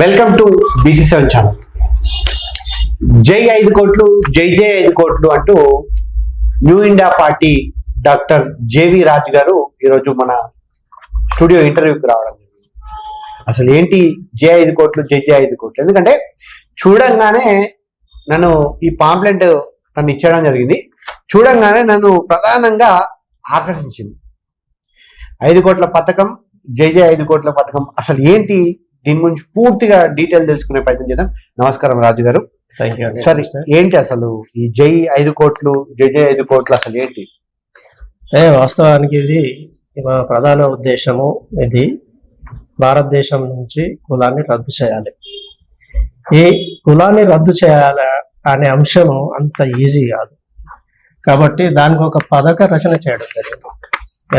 Welcome to BC7 channel. జై 5 కోట్లు, జై జై 5 కోట్లు అంటూ new India party doctor JV Raj గారు ఈరోజు మన స్టూడియో ఇంటర్వ్యూకి రావడం జరిగింది. అసలు ఏంటి జై 5 కోట్లు, జై జై 5 కోట్లు? ఎందుకంటే చూడంగానే నన్ను ఈ పాంప్లెంట్ తను ఇచ్చేయడం జరిగింది. చూడంగానే నన్ను ప్రధానంగా ఆకర్షించింది. 5 కోట్ల పథకం, జై జై 5 కోట్ల పథకం అసలు ఏంటి, దీని గురించి పూర్తిగా డీటెయిల్ తెలుసుకునే ప్రయత్నం చేద్దాం. నమస్కారం రాజు గారు. సరే, ఏంటి అసలు ఈ జై 5 కోట్లు, జై జై 5 కోట్లు అసలు ఏంటి? వాస్తవానికి ఇది మా ప్రధాన ఉద్దేశము. ఇది భారతదేశం నుంచి కులాన్ని రద్దు చేయాలి. ఈ కులాన్ని రద్దు చేయాలి అనే అంశము అంత ఈజీ కాదు. కాబట్టి దానికి ఒక పథక రచన చేయడం జరిగింది.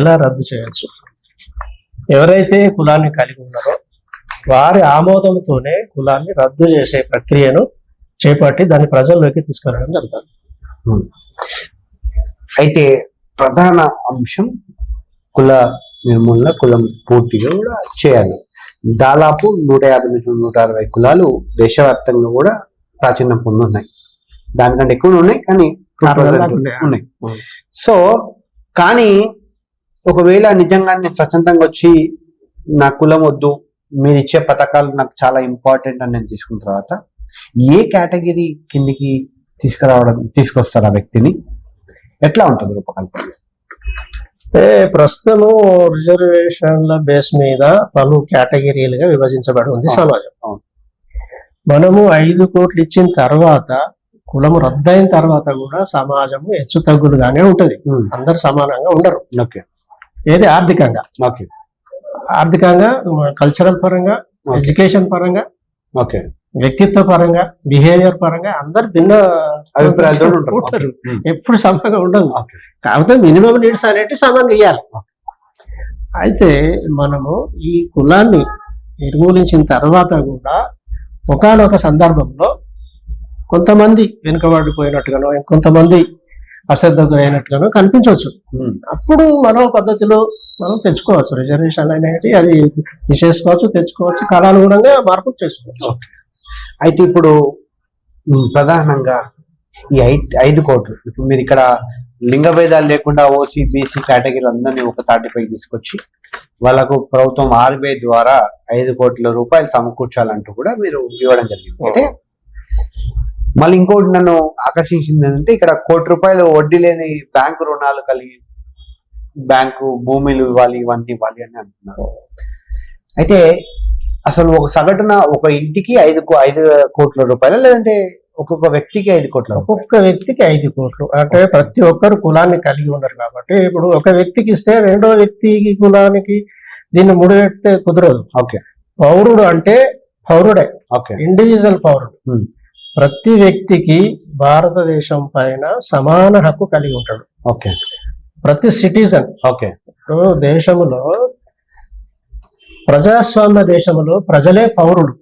ఎలా రద్దు చేయొచ్చు, ఎవరైతే కులాన్ని కలిగి ఉన్నారో వారి ఆమోదంతోనే కులాన్ని రద్దు చేసే ప్రక్రియను చేపట్టి దాన్ని ప్రజల్లోకి తీసుకెళ్ళడం జరుగుతుంది. అయితే ప్రధాన అంశం కుల నిర్మూలన, కులం పూర్తిగా కూడా చేయాలి. దాదాపు 150 నుంచి 160 కులాలు దేశవ్యాప్తంగా కూడా ప్రాచీనం పొందున్నాయి. దానికంటే ఎక్కువ ఉన్నాయి, కానీ ఉన్నాయి. సో కానీ ఒకవేళ నిజంగానే స్వచ్ఛందంగా వచ్చి నా కులం వద్దు, మీరు ఇచ్చే పథకాలు నాకు చాలా ఇంపార్టెంట్ అని నేను తీసుకున్న తర్వాత ఏ కేటగిరీ కిందికి తీసుకొస్తారు ఆ వ్యక్తిని? ఎట్లా ఉంటుంది రూపకల్పన? ప్రస్తుతము రిజర్వేషన్ల బేస్ మీద పలు కేటగిరీలుగా విభజించబడి ఉంది సమాజం. మనము 5 కోట్లు ఇచ్చిన తర్వాత కులము రద్దయిన తర్వాత కూడా సమాజము హెచ్చు తగ్గులుగానే ఉంటది. అందరు సమానంగా ఉండరు. ఏది ఆర్థికంగా, కల్చరల్ పరంగా, ఎడ్యుకేషన్ పరంగా, వ్యక్తిత్వ పరంగా, బిహేవియర్ పరంగా అందరు భిన్న అభిప్రాయాలతో ఉంటారు. ఎప్పుడు సమంగా ఉండదు. కాకపోతే మినిమం నీడ్స్ అనేవి సమంగా ఇవ్వాలి. అయితే మనము ఈ కులాన్ని నిర్మూలించిన తర్వాత కూడా ఒకానొక సందర్భంలో కొంతమంది వెనుకబడిపోయినట్టుగానో, కొంతమంది అశ్రద్ధకు అయినట్టుగానో కనిపించవచ్చు. అప్పుడు మరో పద్ధతిలో మనం తెచ్చుకోవచ్చు. రిజర్వేషన్ అనేది అది తీసేసుకోవచ్చు, తెచ్చుకోవచ్చు, కాలానుగుణంగా మార్పు చేసుకోవచ్చు. అయితే ఇప్పుడు ప్రధానంగా ఈ 5 కోట్లు, ఇప్పుడు మీరు ఇక్కడ లింగ భేదాలు లేకుండా ఓసీ, బీసీ కేటగిరీ అందరినీ ఒక తాటిపై తీసుకొచ్చి వాళ్ళకు ప్రభుత్వం RBI ద్వారా 5 కోట్ల రూపాయలు సమకూర్చాలంటూ కూడా మీరు ఇవ్వడం జరిగింది. అంటే మళ్ళీ ఇంకోటి నన్ను ఆకర్షించింది ఏంటంటే, ఇక్కడ ₹1 వడ్డీ లేని బ్యాంకు రుణాలు కలిగి బ్యాంకు భూములు ఇవ్వాలి, ఇవన్నీ ఇవ్వాలి అని అంటున్నారు. అయితే అసలు ఒక సగటున ఒక ఇంటికి 5 కోట్ల రూపాయలు, లేదంటే ఒక్కొక్క వ్యక్తికి 5 కోట్ల? ఒక్కొక్క వ్యక్తికి 5 కోట్లు. అంటే ప్రతి ఒక్కరు కులాన్ని కలిగి ఉన్నారు కాబట్టి ఇప్పుడు ఒక వ్యక్తికి ఇస్తే రెండో వ్యక్తికి కులానికి దీన్ని ముడిపెడితే కుదరదు. పౌరుడు అంటే పౌరుడే, ఇండివిజువల్ పౌరుడు. ప్రతి వ్యక్తికి భారతదేశం పైన సమాన హక్కు కలిగి ఉంటాడు. ప్రతి సిటిజన్. దేశంలో ప్రజాస్వామ్య దేశంలో ప్రజలే పౌరులు.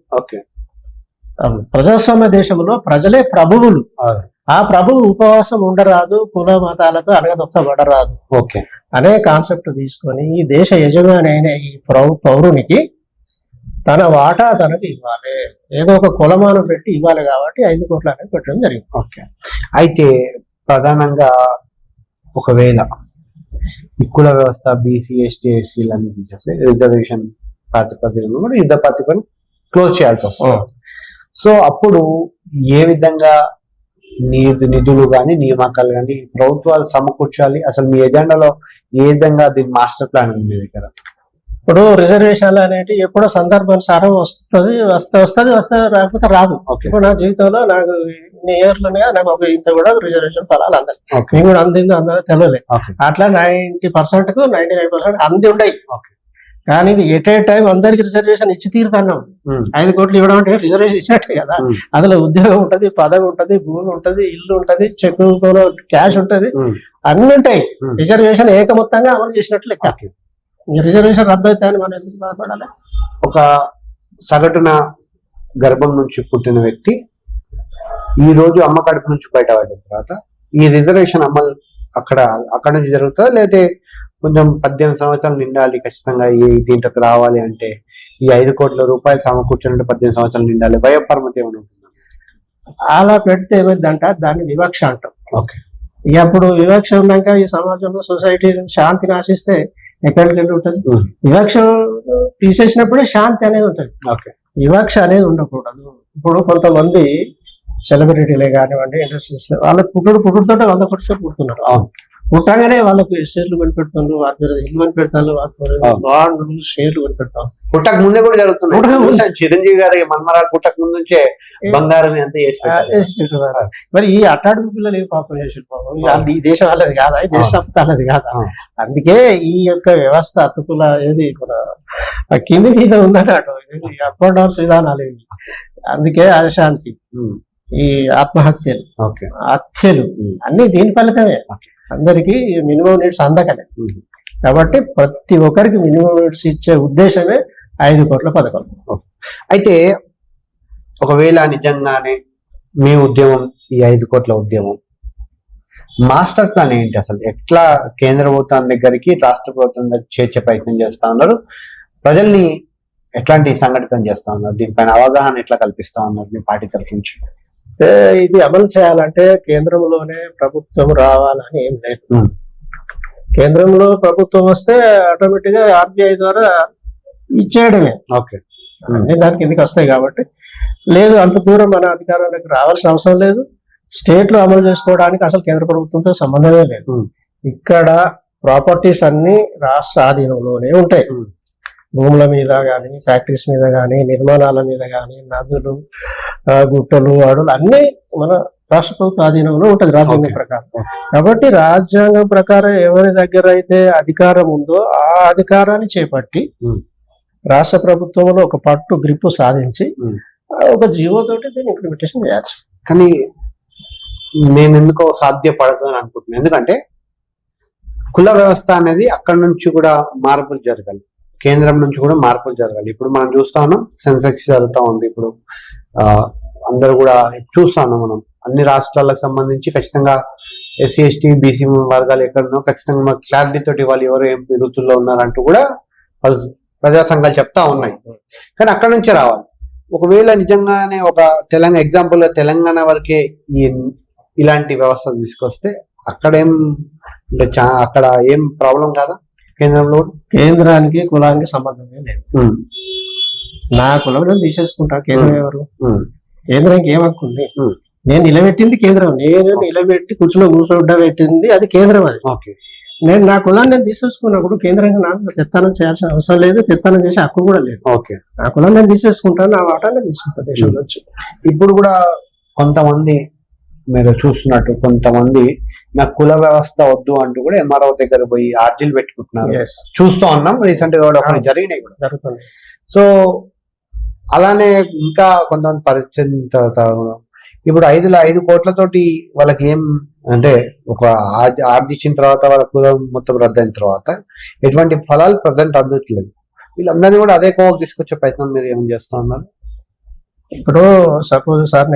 ప్రజాస్వామ్య దేశంలో ప్రజలే ప్రభువులు. ఆ ప్రభువు ఉపవాసం ఉండరాదు, కుల మతాలతో అనగదొక్కబడరాదు అనే కాన్సెప్ట్ తీసుకొని ఈ దేశ యజమాని అయిన ఈ పౌరునికి తన వాటా తనకు ఇవ్వాలి. ఏదో ఒక కులమానం పెట్టి ఇవ్వాలి కాబట్టి 5 కోట్లు అనేది పెట్టడం జరిగింది. అయితే ప్రధానంగా ఒకవేళ ఈ కుల వ్యవస్థ బీసీ, ఎస్టీ, ఎస్సీలన్నీ తీసేస్తే రిజర్వేషన్ ప్రాతిపదికను కూడా యుద్ధ ప్రాతిపదికను క్లోజ్ చేయాల్సి వస్తుంది. సో అప్పుడు ఏ విధంగా నిధులు కానీ, నియామకాలు కానీ ప్రభుత్వాలు సమకూర్చాలి? అసలు మీ ఎజెండాలో ఏ విధంగా దీని మాస్టర్ ప్లాన్ ఉంది మీ దగ్గర? ఇప్పుడు రిజర్వేషన్లు అనేవి ఎప్పుడో సందర్భానుసారం వస్తుంది, రాకపోతే రాదు. ఇప్పుడు నా జీవితంలో నాకు ఇన్ని ఇయర్లుగా నాకు ఒక ఇంత కూడా రిజర్వేషన్ ఫలాలు అందాలి. నేను కూడా అందిందో తెలియలేదు. అట్లా 90% కు 99% అంది ఉండయి. కానీ ఇది ఎట్ ఏ టైం అందరికి రిజర్వేషన్ ఇచ్చి తీరుతున్నాం. 5 కోట్లు ఇవ్వడం అంటే రిజర్వేషన్ ఇచ్చినట్టే కదా. అందులో ఉద్యోగం ఉంటది, పదవి ఉంటది, భూమి ఉంటది, ఇల్లు ఉంటది, చెక్ క్యాష్ ఉంటది, అన్ని ఉంటాయి. రిజర్వేషన్ ఏకమొత్తంగా అమలు చేసినట్లు లెక్క. రిజర్వేషన్ రద్దు అవుతాయని మనం ఎందుకు బాధపడాలి? ఒక సగటున గర్భం నుంచి పుట్టిన వ్యక్తి ఈ రోజు అమ్మ కడుపు నుంచి బయటపడిన తర్వాత ఈ రిజర్వేషన్ అమలు అక్కడ నుంచి జరుగుతుందా, లేదంటే కొంచెం 18 సంవత్సరాలు నిండాలి ఖచ్చితంగా దీంట్లోకి రావాలి అంటే ఈ 5 కోట్ల రూపాయలు సమకూర్చున్నట్టు 18 సంవత్సరాలు నిండాలి, వయోపరిమితి ఏమైనా ఉంటుందా? అలా పెడితే ఏమైందంట, దాన్ని వివక్ష అంటాం. ఓకే. ఇక అప్పుడు వివక్ష ఉన్నాక ఈ సమాజంలో సొసైటీ శాంతిని ఆశిస్తే ఎక్కడికి వెళ్ళి ఉంటుంది? వివక్ష తీసేసినప్పుడే శాంతి అనేది ఉంటుంది. ఓకే. వివక్ష అనేది ఉండకూడదు. ఇప్పుడు కొంతమంది సెలబ్రిటీలే కానివ్వండి, ఇండస్ట్రీస్ వాళ్ళకి పుట్టుడుతో 100 కోట్లతో పుడుతున్నారు. పుట్టగానే వాళ్ళకు షేర్లు కొనిపెడుతున్నారు, వాటి ఇల్లు కొనిపెడతారు, బాండ్లు షేర్లు కొనిపెడతాం. పుట్టక ముందే కూడా జరుగుతున్నాయి. చిరంజీవి గారి మన్మరాలు పుట్టక ముందు నుంచే బంగారం ఎంత చేసి మరి ఈ అట్టాడుగు పిల్లలు ఏం పాపం చేసారు పాపం? ఈ దేశం వాళ్ళది కాదా? ఈ దేశ వాళ్ళది కాదా? అందుకే ఈ యొక్క వ్యవస్థ అతుకుల ఏది మన కింది మీద ఉందన్నట్టు అప్ అండ్ డౌన్స్ విధానాలు ఇవి. అందుకే అశాంతి, ఈ ఆత్మహత్యలు, హత్యలు అన్ని దీని ఫలితమే. అందరికి మినిమం నీడ్స్ అందకనే. కాబట్టి ప్రతి ఒక్కరికి మినిమం నీడ్స్ ఇచ్చే ఉద్దేశమే 5 కోట్ల పథకం. అయితే ఒకవేళ నిజంగానే మీ ఉద్యమం ఈ 5 కోట్ల ఉద్యమం మాస్టర్ ప్లాన్ ఏంటి అసలు? ఎట్లా కేంద్ర ప్రభుత్వం దగ్గరికి రాష్ట్ర ప్రభుత్వం దగ్గర చేర్చే ప్రయత్నం చేస్తా ఉన్నారు? ప్రజల్ని ఎట్లాంటి సంఘటితం చేస్తా ఉన్నారు? దీనిపైన అవగాహన ఎట్లా కల్పిస్తా ఉన్నారు మీ పార్టీ తరఫు నుంచి? ఇది అమలు చేయాలంటే కేంద్రంలోనే ప్రభుత్వం రావాలని ఏం లేదు. కేంద్రంలో ప్రభుత్వం వస్తే ఆటోమేటిక్ గా ఆర్బీఐ ద్వారా ఇచ్చేయడమే. ఓకే. అన్ని దాని కిందకి వస్తాయి కాబట్టి లేదు, అంత దూరం మన అధికారంలోకి రావాల్సిన అవసరం లేదు. స్టేట్ లో అమలు చేసుకోవడానికి అసలు కేంద్ర ప్రభుత్వంతో సంబంధమే లేదు. ఇక్కడ ప్రాపర్టీస్ అన్ని రాష్ట్ర ఆధీనంలోనే ఉంటాయి. భూముల మీద కానీ, ఫ్యాక్టరీస్ మీద కానీ, నిర్మాణాల మీద కానీ, నదులు, గుట్టలు, అడవులు అన్ని మన రాష్ట్ర ప్రభుత్వ ఆధీనంలో ఉంటది రాజ్యాంగం ప్రకారం. కాబట్టి రాజ్యాంగం ప్రకారం ఎవరి దగ్గర అయితే అధికారం ఉందో ఆ అధికారాన్ని చేపట్టి రాష్ట్ర ప్రభుత్వంలో ఒక పట్టు గ్రిప్పు సాధించి ఒక జీవోతోటి దీన్ని ఇంప్లిమెంటేషన్ చేయొచ్చు. కానీ నేను ఎందుకో సాధ్యపడదు అని అనుకుంటున్నాను. ఎందుకంటే కుల వ్యవస్థ అనేది అక్కడ నుంచి కూడా మార్పులు జరగాలి, కేంద్రం నుంచి కూడా మార్పులు జరగాలి. ఇప్పుడు మనం చూస్తా ఉన్నాం, సెన్సెక్స్ జరుగుతూ ఉంది. ఇప్పుడు అందరూ కూడా చూస్తాను మనం అన్ని రాష్ట్రాలకు సంబంధించి ఖచ్చితంగా ఎస్సీ ఎస్టీ బీసీ వర్గాలు ఎక్కడున్నో ఖచ్చితంగా మాకు క్లారిటీ తోటి వాళ్ళు ఎవరు ఏం వృత్తుల్లో ఉన్నారంటూ కూడా ప్రజా సంఘాలు చెప్తా ఉన్నాయి. కానీ అక్కడ నుంచే రావాలి. ఒకవేళ నిజంగానే ఒక ఎగ్జాంపుల్ తెలంగాణ వరకే ఇలాంటి వ్యవస్థ తీసుకొస్తే అక్కడేం అంటే అక్కడ ఏం ప్రాబ్లం కాదా? కేంద్రంలో కేంద్రానికి కులానికి సంబంధమే లేదు. నా కులం నేను తీసేసుకుంటా, కేంద్రం ఎవరు? కేంద్రానికి ఏం హక్కు ఉంది? నేను నిలబెట్టింది కేంద్రం, నేను నిలబెట్టి కూర్చోబెట్టింది అది కేంద్రం. అది నేను నా కులాన్ని నేను తీసేసుకున్నప్పుడు కేంద్రంగా నాకు పెత్తనం చేయాల్సిన అవసరం లేదు, పెత్తనం చేసే హక్కు కూడా లేదు. నా కులాన్ని నేను తీసేసుకుంటాను, నా వాటాన్ని తీసుకుంటా దేశం నుంచి. ఇప్పుడు కూడా కొంతమంది మీరు చూస్తున్నట్టు కొంతమంది నాకు కుల వ్యవస్థ వద్దు అంటూ కూడా ఎంఆర్ఓ దగ్గర పోయి ఆర్జీలు పెట్టుకుంటున్నారు. చూస్తూ ఉన్నాం, రీసెంట్ గా కూడా జరిగినాయి కూడా జరుగుతుంది. సో అలానే ఇంకా కొంతమంది పరిచయం తర్వాత ఇప్పుడు 5 కోట్లతోటి వాళ్ళకి ఏం అంటే ఒక ఆర్జించిన తర్వాత వాళ్ళ కులం మొత్తం రద్దయిన తర్వాత ఎటువంటి ఫలాలు ప్రజెంట్ అందట్లేదు. వీళ్ళందరినీ కూడా అదే కోవకు తీసుకొచ్చే ప్రయత్నం మీరు ఏం చేస్తా ఉన్నారు? ఇప్పుడు సపోజ్ సార్,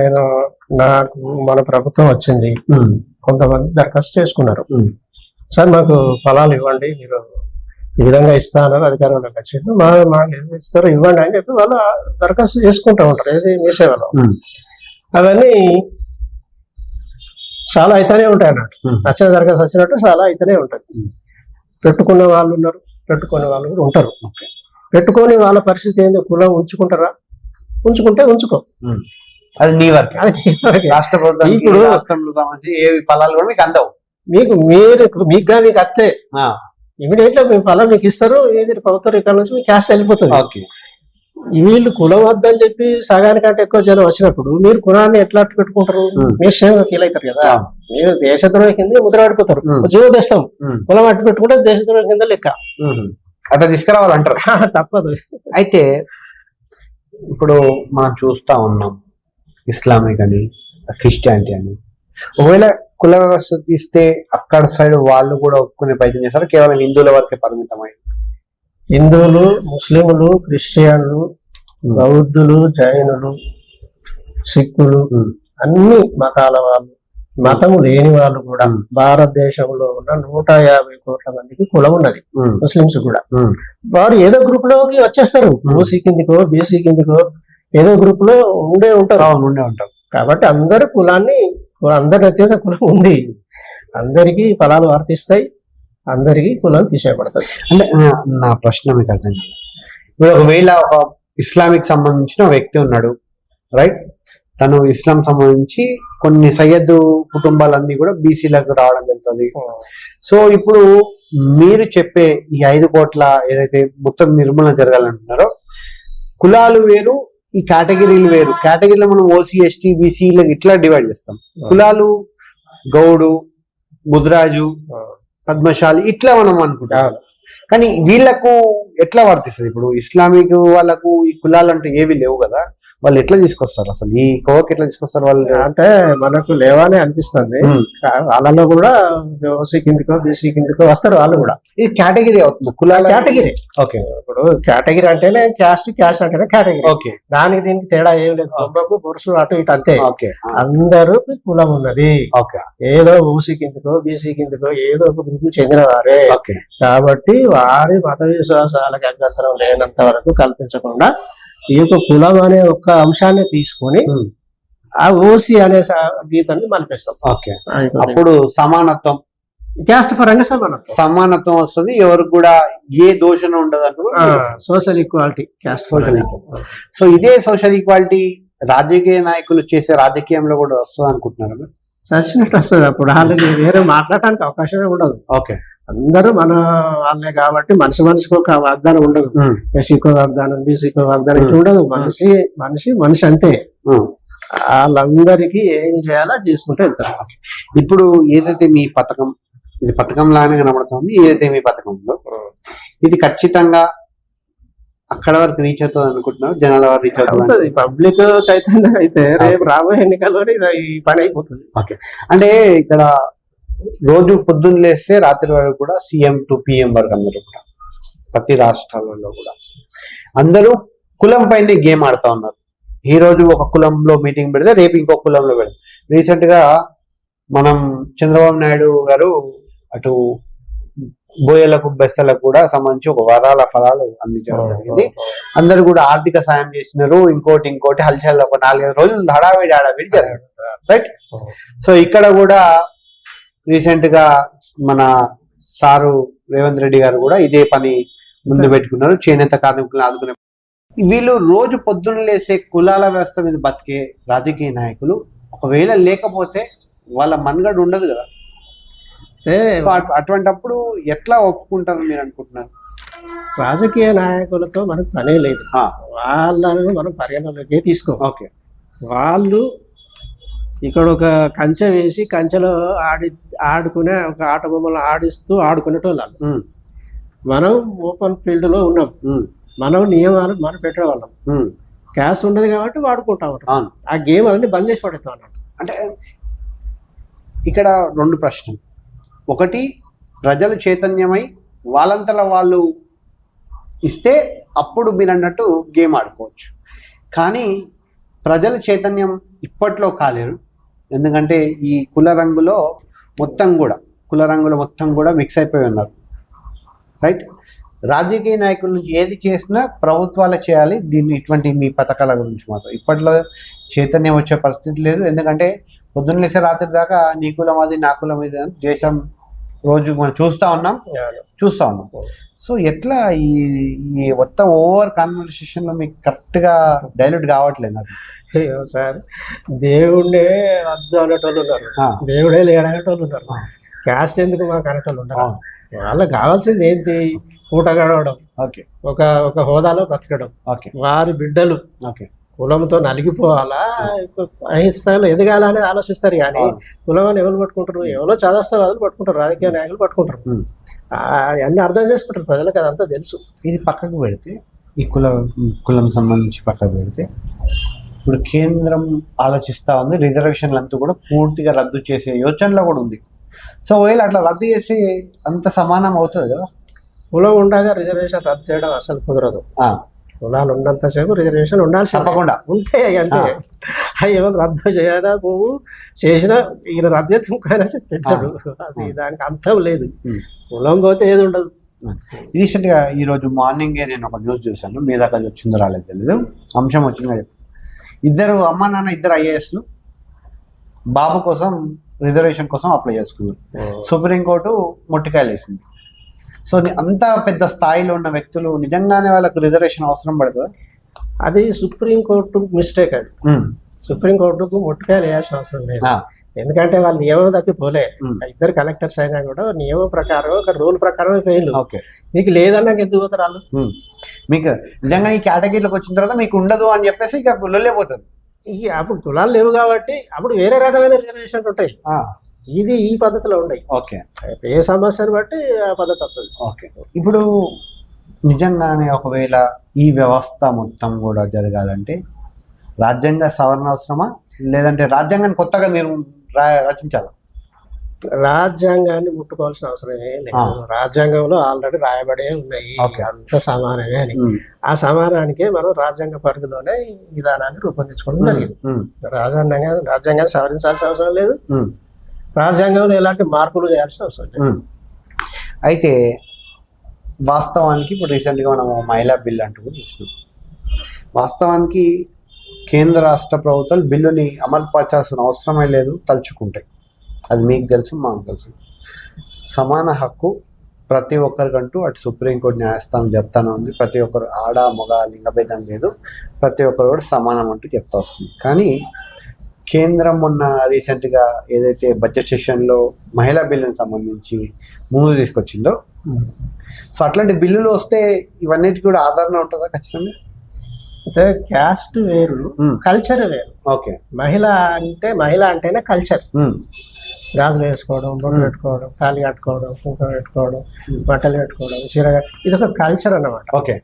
నాకు మన ప్రభుత్వం వచ్చింది, కొంతమంది దరఖాస్తు చేసుకున్నారు, సార్ మాకు ఫలాలు ఇవ్వండి, మీరు ఈ విధంగా ఇస్తా అన్నారు, అధికారంలోకి వచ్చింది, మాకు ఏం ఇస్తారో ఇవ్వండి అని చెప్పి వాళ్ళు దరఖాస్తు చేసుకుంటూ ఉంటారు. ఏది మీ సేవలో అవన్నీ చాలా అయితేనే ఉంటాయి అన్నట్టు. నచ్చిన దరఖాస్తు వచ్చినట్టు చాలా అయితేనే ఉంటుంది. పెట్టుకున్న వాళ్ళు ఉన్నారు, పెట్టుకునే వాళ్ళు కూడా ఉంటారు. పెట్టుకొని వాళ్ళ పరిస్థితి ఏంది? కులం ఉంచుకుంటారా? ఉంచుకుంటే ఉంచుకో, అది నీ వర్క్. రాష్ట్ర ప్రభుత్వం ఇప్పుడు రాష్ట్రంలో సంబంధించి ఏ ఫలాలు కూడా మీకు అందవు. మీకు అత్తే ఇమీడియట్ గా మీ ఫలం మీకు ఇస్తారు. ఏది ప్రభుత్వ రికార్డు నుంచి మీకు క్యాష్ వెళ్ళిపోతుంది. వీళ్ళు కులం వద్దని చెప్పి సగానికంటే ఎక్కువ జనం వచ్చినప్పుడు మీరు కులాన్ని ఎట్లా పెట్టుకుంటారు? మీరు క్షేమంగా ఫీల్ అవుతారు కదా. మీరు దేశద్రోహి కింద ముద్ర పడిపోతారు. జీవో తెస్తాం, కులం అట్టు పెట్టుకుంటే దేశద్రోహి కింద లెక్క. అట్లా తీసుకురావాలంటారు, తప్పదు. అయితే ఇప్పుడు మనం చూస్తా ఉన్నాం, ఇస్లామిక్ అని క్రిస్టియానిటీ అని, ఒకవేళ కుల వ్యవస్థ తీస్తే అక్కడ సైడ్ వాళ్ళు కూడా ఒప్పుకునే ప్రయత్నం చేస్తారు, కేవలం హిందువుల వరకే పరిమితమై. హిందువులు, ముస్లింలు, క్రిస్టియన్లు, బౌద్ధులు, జైనులు, సిక్కులు, అన్ని మతాల వాళ్ళు మతం లేని వాళ్ళు కూడా భారతదేశంలో ఉన్న 150 కోట్ల మందికి కులం ఉన్నది, ముస్లింస్ కూడా. వారు ఏదో గ్రూప్ లోకి వచ్చేస్తారు, ఓసీ కిందికో బీసీ కిందికో ఏదో గ్రూప్ లో ఉండే ఉంటారు. కాబట్టి అందరు కులాన్ని, అందరి వ్యక్తిగత కులం ఉంది, అందరికీ ఫలాలు వర్తిస్తాయి, అందరికీ కులాలు తీసేయబడతాయి. అంటే నా ప్రశ్న మీకు అర్థం కాదు. ఇప్పుడు ఒకవేళ ఒక ఇస్లామిక్ సంబంధించిన వ్యక్తి ఉన్నాడు, రైట్? తను ఇస్లాం సంబంధించి కొన్ని సయ్యద్ కుటుంబాలన్నీ కూడా బీసీలకు రావడం జరుగుతుంది. సో ఇప్పుడు మీరు చెప్పే ఈ 5 కోట్ల ఏదైతే మొత్తం నిర్మూలన జరగాలంటున్నారో, కులాలు వేరు, ఈ కేటగిరీలు వేరు. కేటగిరీలో మనం ఓసీ, ఎస్టీ, బీసీలకు ఇట్లా డివైడ్ చేస్తాం. కులాలు గౌడు, ముద్రాజు, పద్మశాలి ఇట్లా మనం అనుకుంటాం. కానీ వీళ్ళకు ఎట్లా వర్తిస్తుంది? ఇప్పుడు ఇస్లామిక్ వాళ్ళకు ఈ కులాలు అంటే ఏవి లేవు కదా, వాళ్ళు ఎట్లా తీసుకొస్తారు? అసలు ఈ కోవకి ఎట్లా తీసుకొస్తారు వాళ్ళు? అంటే మనకు లేవని అనిపిస్తుంది. వాళ్ళలో కూడా ఓసీ కిందికో బీసీ కిందికో వస్తారు వాళ్ళు కూడా. ఇది కేటగిరీ అవుతుంది, కులాల కేటగిరీ. ఓకే, ఇప్పుడు కేటగిరీ అంటేనే క్యాస్ట్, క్యాస్ట్ అంటేనే కేటగిరీ. ఓకే, దానికి దీనికి తేడా ఏం లేదు, బొబ్బకు పురుషులు అటు ఇటు అంతే. ఓకే, అందరూ కులం ఉన్నది. ఓకే, ఏదో ఓసీ కిందికో బీసీ కిందికో ఏదో ఒక గ్రూప్ చెందిన వారే. ఓకే, కాబట్టి వారి మత విశ్వాసాలకు అభ్యంతరం లేనంత వరకు కల్పించకుండా ఈ యొక్క కులం అనే ఒక అంశాన్ని తీసుకొని ఆ ఓసీ అనే గీతాన్ని మలిపిస్తాం. ఓకే, అప్పుడు సమానత్వం, క్యాస్ట్ పరంగా సమానత్వం వస్తుంది, ఎవరికి కూడా ఏ దోషణ ఉండదు. Social equality, caste social equality. So ఇదే సోషల్ ఈక్వాలిటీ రాజకీయ నాయకులు చేసే రాజకీయంలో కూడా వస్తుంది అనుకుంటున్నారు? సచ్చినట్టు వస్తుంది. అప్పుడు వాళ్ళకి వేరే మాట్లాడటానికి అవకాశమే ఉండదు. ఓకే, అందరూ మన వాళ్ళే కాబట్టి మనిషికి ఒక వాగ్దానం ఉండదు. ఎస్సీకో వాగ్దానం, బీసీకో వాగ్దానం ఇట్లా ఉండదు. మనిషి అంతే. వాళ్ళందరికీ ఏం చేయాలో చేసుకుంటూ వెళ్తారు. ఇప్పుడు ఏదైతే మీ పథకం, ఇది పథకం లాగానే కనబడుతుంది, ఏదైతే మీ పథకం ఉందో ఇది ఖచ్చితంగా అక్కడ వరకు రీచ్ అవుతుంది అనుకుంటున్నారు? జనాల వరకు రీచ్ అవుతుంది, పబ్లిక్ చైతన్యం అయితే రేపు రాబోయే ఎన్నికల్లో ఈ పని అయిపోతుంది. ఓకే, అంటే ఇక్కడ రోజు పొద్దున్న లేస్తే రాత్రి వరకు కూడా సీఎం టు పిఎం వరకు అందరూ కూడా ప్రతి రాష్ట్రాలలో కూడా అందరూ కులం పైన గేమ్ ఆడుతూ ఉన్నారు. ఈ రోజు ఒక కులంలో మీటింగ్ పెడితే రేపు ఇంకో కులంలో పెడతారు. రీసెంట్ గా మనం చంద్రబాబు నాయుడు గారు అటు బోయలకు బెస్తలకు కూడా సంబంధించి ఒక వరాల ఫలాలు అందించడం జరిగింది. అందరు కూడా ఆర్థిక సాయం చేసినారు. ఇంకోటి హల్చల్ ఒక 4-5 రోజులు హడావిడి జరిగారు, రైట్? సో ఇక్కడ కూడా రీసెంట్ గా మన సారు రేవంత్ రెడ్డి గారు కూడా ఇదే పని ముందు పెట్టుకున్నారు, చేనేత కార్మికులను ఆదుకునే. వీళ్ళు రోజు పొద్దున్న లేసే కులాల వ్యవస్థ మీద బతికే రాజకీయ నాయకులు ఒకవేళ లేకపోతే వాళ్ళ మనుగడ ఉండదు కదా. సో అటువంటిప్పుడు ఎట్లా ఒప్పుకుంటారు మీరు అనుకుంటున్నారు? రాజకీయ నాయకులతో మనకు పనే లేదు, వాళ్ళను మనం పరిగణలోకి తీసుకో. ఓకే, వాళ్ళు ఇక్కడ ఒక కంచె వేసి కంచెలో ఆడుకునే ఒక ఆట బొమ్మలు ఆడిస్తూ ఆడుకునేటోళ్ళు. మనం ఓపెన్ ఫీల్డ్ లో ఉన్నాం, మనం నియమాలు మనం పెట్టేవాళ్ళం. క్యాష్ ఉండదు కాబట్టి వాడుకుంటా ఉంటాం. ఆ గేమ్ అన్ని బంద్ చేసి పడతాం అన్నట్టు. అంటే ఇక్కడ 2 ప్రశ్నలు. ఒకటి, ప్రజలు చైతన్యమై వాళ్ళంతలా వాళ్ళు ఇస్తే అప్పుడు మీరు అన్నట్టు గేమ్ ఆడుకోవచ్చు. కానీ ప్రజల చైతన్యం ఇప్పట్లో కాలేరు, ఎందుకంటే ఈ కుల రంగులో మొత్తం కూడా మిక్స్ అయిపోయి ఉన్నారు, రైట్? రాజకీయ నాయకుల నుంచి ఏది చేసినా ప్రభుత్వాలే చేయాలి. ఇటువంటి మీ పథకాల గురించి మాత్రం ఇప్పట్లో చైతన్యం వచ్చే పరిస్థితి లేదు. ఎందుకంటే పొద్దున్న లేసే రాత్రి దాకా నీ కులం అది నా కులం ఇది అని దేశం రోజు మనం చూస్తూ ఉన్నాం. సో ఎట్లా ఈ మొత్తం ఓవర్ కాన్వర్సేషన్ లో మీకు కరెక్ట్ గా డైల్యూట్ కావట్లేదు నాకు. సార్, దేవుడే వద్దు అనేటోళ్ళు ఉన్నారు, దేవుడే లేడనేటోళ్ళు ఉన్నారు. క్యాస్ట్ ఎందుకు మాకు అనేటోళ్ళు ఉన్నారు. వాళ్ళకి కావాల్సింది ఏంటి? పూట గడవడం, ఒక హోదాలో బతకడం, వారి బిడ్డలు కులంతో నలిగిపోవాలా, స్థాయిలో ఎదగాలని ఆలోచిస్తారు. కానీ కులం అని ఎవరు పట్టుకుంటారు? ఎవరో చదవస్తారు, వాళ్ళు పట్టుకుంటారు, రాజకీయ నాయకులు పట్టుకుంటారు. అన్ని అర్థం చేసుకుంటారు ప్రజలకు, అదంతా తెలుసు. ఇది పక్కకు పెడితే, ఈ కులం సంబంధించి పక్కకు పెడితే, ఇప్పుడు కేంద్రం ఆలోచిస్తా ఉంది రిజర్వేషన్లు అంతా కూడా పూర్తిగా రద్దు చేసే యోచనలో కూడా ఉంది. సో ఒకవేళ అట్లా రద్దు చేసి అంత సమానం అవుతుంది కదా. కులం ఉండగా రిజర్వేషన్ రద్దు చేయడం అసలు కుదరదు. కులాలు ఉన్నంతసేపు రిజర్వేషన్ ఉండాలి, తప్పకుండా ఉంటే అంటే ఏమైనా రద్దు చేయాలా నువ్వు చేసినా ఈయన రద్దు చేస్తే ఇంకైనా పెట్టాడు, అది దానికి అంతం లేదు. కులం పోతే ఏది ఉండదు. రీసెంట్గా ఈరోజు మార్నింగే నేను ఒక న్యూస్ చూశాను, మీ దాకా వచ్చిందో రాలేదు తెలీదు, అంశం వచ్చిందిగా చెప్పి ఇద్దరు అమ్మ నాన్న ఇద్దరు ఐఏఎస్లు బాబు కోసం రిజర్వేషన్ కోసం అప్లై చేసుకున్నారు. సుప్రీంకోర్టు మొట్టికాయలు వేసింది. సో అంత పెద్ద స్థాయిలో ఉన్న వ్యక్తులు నిజంగానే వాళ్ళకు రిజర్వేషన్ అవసరం పడుతుందా? అది సుప్రీంకోర్టు మిస్టేక్. అది సుప్రీంకోర్టుకు మొట్టికాయలు వేయాల్సిన అవసరం లేదు. ఎందుకంటే వాళ్ళు నియమం తప్పిపోలే. ఇద్దరు కలెక్టర్స్ అయినా కూడా నియమం ప్రకారం ఒక రూల్ ప్రకారం ఫెయిల్. మీకు లేదన్నాక ఎందుకు పోతారు వాళ్ళు? మీకు నిజంగా ఈ కేటగిరీలోకి వచ్చిన తర్వాత మీకు ఉండదు అని చెప్పేసి ఇక లొల్లేపోతుంది. అప్పుడు కులాలు లేవు కాబట్టి అప్పుడు వేరే రకమైన రిజర్వేషన్లు ఉంటాయి. ఇది ఈ పద్ధతిలో ఉన్నాయి. ఓకే, ఏ సమస్యను బట్టి ఆ పద్ధతి వస్తుంది. ఓకే, ఇప్పుడు నిజంగానే ఒకవేళ ఈ వ్యవస్థ మొత్తం కూడా జరగాలంటే రాజ్యాంగ సవరణ అవసరమా, లేదంటే రాజ్యాంగాన్ని కొత్తగా మీరు రచించాలా? రాజ్యాంగాన్ని ముట్టుకోవాల్సిన అవసరమే లేదు. రాజ్యాంగంలో ఆల్రెడీ రాయబడే ఉన్నాయి, అంత సమానమే అని. ఆ సమానానికే మనం రాజ్యాంగ పరిధిలోనే ఈ విధానాన్ని రూపొందించుకోవడం జరిగింది. రాజ్యాంగాన్ని సవరించాల్సిన అవసరం లేదు, రాజ్యాంగంలో ఎలాంటి మార్పులు చేయాల్సిన అవసరం లేదు. అయితే వాస్తవానికి ఇప్పుడు రీసెంట్గా మనం మహిళా బిల్ అంటూ కూడా చూసినాం. వాస్తవానికి కేంద్ర రాష్ట్ర ప్రభుత్వాలు బిల్లుని అమలు పరచాల్సిన అవసరమే లేదు తలుచుకుంటాయి. అది మీకు తెలుసు, మాకు తెలుసు. సమాన హక్కు ప్రతి ఒక్కరికంటూ అటు సుప్రీంకోర్టు న్యాయస్థానం చెప్తానే ఉంది. ప్రతి ఒక్కరు ఆడ మగ లింగభేదం లేదు, ప్రతి ఒక్కరు కూడా సమానం అంటూ చెప్తా వస్తుంది. కానీ కేంద్రం మొన్న రీసెంట్గా ఏదైతే బడ్జెట్ సెషన్లో మహిళా బిల్లుని సంబంధించి ముందు తీసుకొచ్చిందో, సో అట్లాంటి బిల్లులు వస్తే ఇవన్నిటికీ కూడా ఆదరణ ఉంటుందా ఖచ్చితంగా? అయితే క్యాస్ట్ వేరు, కల్చర్ వేరు. ఓకే, మహిళ అంటేనే కల్చర్. గాజులు వేసుకోవడం, బొట్టు పెట్టుకోవడం, కాలి కట్టుకోవడం, కుంకుమ పెట్టుకోవడం, బట్టలు పెట్టుకోవడం, చీర, ఇది ఒక కల్చర్ అన్నమాట. ఓకే,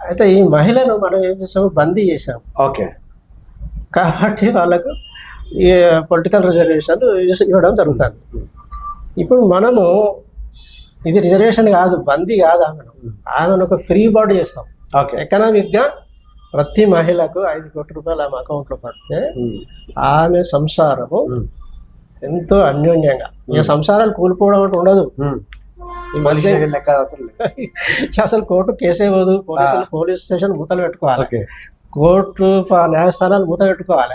అయితే ఈ మహిళను మనం ఏం చేసాము, బందీ చేసాము. ఓకే, కాబట్టి వాళ్ళకు ఈ పొలిటికల్ రిజర్వేషన్ ఇవ్వడం జరుగుతుంది. ఇప్పుడు మనము ఇది రిజర్వేషన్ కాదు, బందీ కాదు, ఆమెను ఒక ఫ్రీ బాడీ చేస్తాం. ఎకనామిక్గా ప్రతి మహిళకు 5 కోట్ల రూపాయలు ఆమె అకౌంట్లో పడితే ఆమె సంసారము ఎంతో అన్యోన్యంగా, ఇక సంసారాలు కూలిపోవడం అంటే ఉండదు. అసలు కోర్టు కేసే పోదు, పోలీస్ స్టేషన్ మూతలు పెట్టుకోవాలి, కోర్టు న్యాయస్థానాలు మూత పెట్టుకోవాలి,